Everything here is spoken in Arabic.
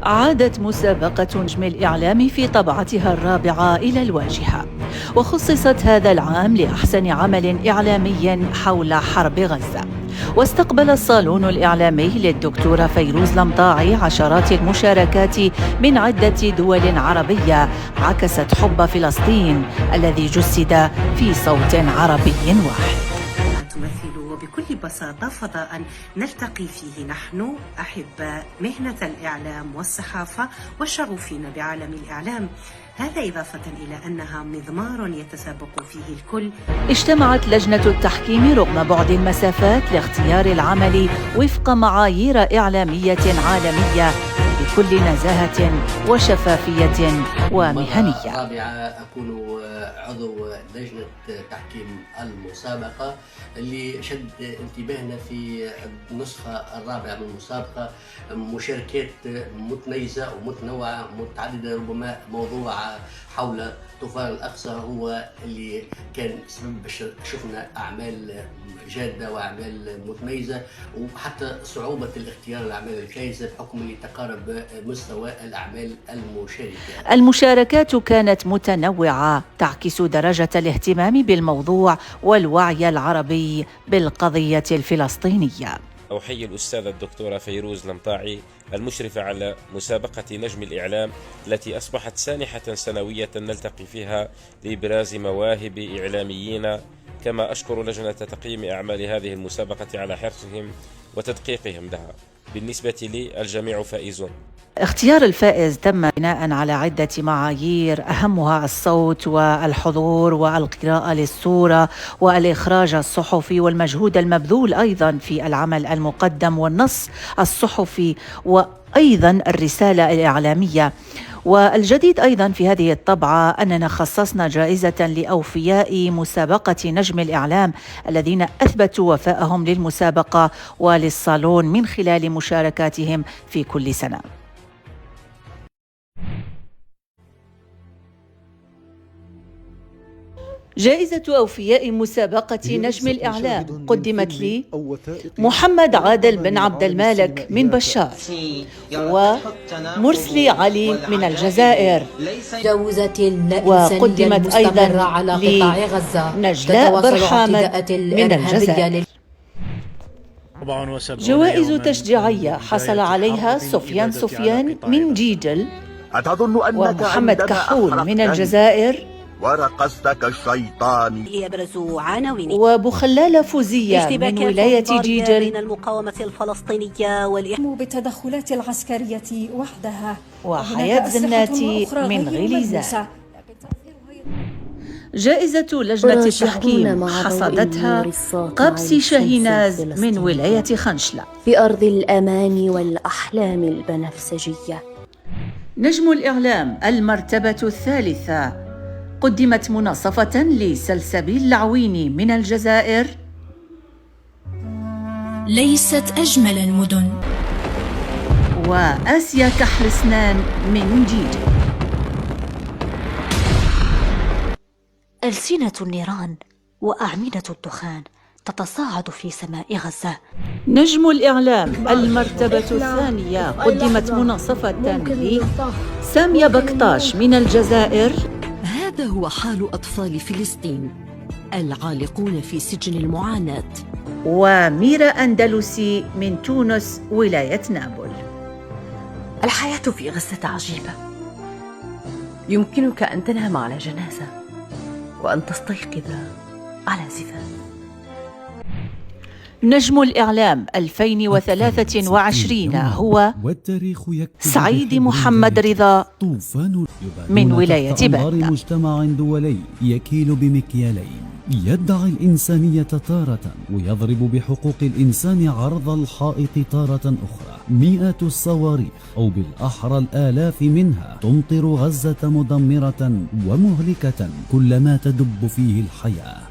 عادت مسابقة نجم الإعلام في طبعتها الرابعة إلى الواجهة، وخصصت هذا العام لأحسن عمل إعلامي حول حرب غزة. واستقبل الصالون الإعلامي للدكتورة فيروز لمطاعي عشرات المشاركات من عدة دول عربية عكست حب فلسطين الذي جسد في صوت عربي واحد. تمثل وبكل بساطة فضاء نلتقي فيه نحن أحباء مهنة الإعلام والصحافة والشغوفين بعالم الإعلام، هذا إضافة إلى أنها مضمار يتسابق فيه الكل. اجتمعت لجنة التحكيم رغم بعد المسافات لاختيار العمل وفق معايير إعلامية عالمية بكل نزاهة وشفافية ومهنية. الرابعة أكون عضو لجنة تحكيم المسابقة اللي شد انتباهنا في النسخة الرابعة من المسابقة مشاركات متميزة ومتنوعة متعددة، ربما موضوع حول طوفان الأقصى هو اللي كان سبب باش شفنا أعمال جادة وأعمال متميزة، وحتى صعوبة الاختيار الأعمال الجائزة بحكم اللي تقارب مستوى الأعمال المشاركة. المشاركات كانت متنوعة تعكس درجة الاهتمام بالموضوع والوعي العربي بالقضية الفلسطينية. أحيي الأستاذة الدكتورة فيروز لمطاعي المشرفة على مسابقة نجم الإعلام التي أصبحت سانحة سنوية نلتقي فيها لإبراز مواهب إعلاميين، كما أشكر لجنة تقييم أعمال هذه المسابقة على حرصهم وتدقيقهم لها. بالنسبة لي الجميع فائزون. اختيار الفائز تم بناء على عدة معايير أهمها الصوت والحضور والقراءة للصورة والإخراج الصحفي والمجهود المبذول أيضا في العمل المقدم والنص الصحفي وأيضا الرسالة الإعلامية. والجديد أيضا في هذه الطبعة أننا خصصنا جائزة لأوفياء مسابقة نجم الإعلام الذين أثبتوا وفاءهم للمسابقة وللصالون من خلال مشاركاتهم في كل سنة. جائزة أوفياء مسابقة نجم الإعلام قدمت لي محمد عادل بن عبد المالك من بشار، ومرسلي علي من الجزائر، وقدمت أيضا لنجلاء برحامد من الجزائر. جوائز تشجيعية حصل عليها سفيان من جيجل، ومحمد كحول من الجزائر، ورقصت كالشيطان، يبرز عناوين وبخلالة فوزية من ولاية جيجل بين المقاومة الفلسطينية بالتدخلات العسكرية وحدها، وحياة زناتي من غليزان. جائزة لجنة التحكيم حصدتها قبسي شاهيناز من ولاية خنشلة في أرض الأمان والأحلام البنفسجية. نجم الإعلام المرتبة الثالثة قدمت مناصفة لسلسبيل العويني من الجزائر، ليست أجمل المدن، وآسيا كحل سنان من جيجل. ألسنة النيران وأعمدة الدخان تتصاعد في سماء غزة. نجم الإعلام المرتبة الثانية قدمت مناصفة لسامية بكطاش من الجزائر. هذا هو حال أطفال فلسطين العالقون في سجن المعاناة. وميرا أندلسي من تونس ولاية نابل. الحياة في غزة عجيبة، يمكنك أن تنام على جنازة وأن تستيقظ على زفاف. نجم الإعلام 2023 هو سعيد محمد رضا من ولاية بلدة. مجتمع دولي يكيل بمكيالين، يدعي الإنسانية تارة ويضرب بحقوق الإنسان عرض الحائط تارة أخرى. مئات الصواريخ أو بالأحرى الآلاف منها تمطر غزة مدمرة ومهلكة كلما تدب فيه الحياة.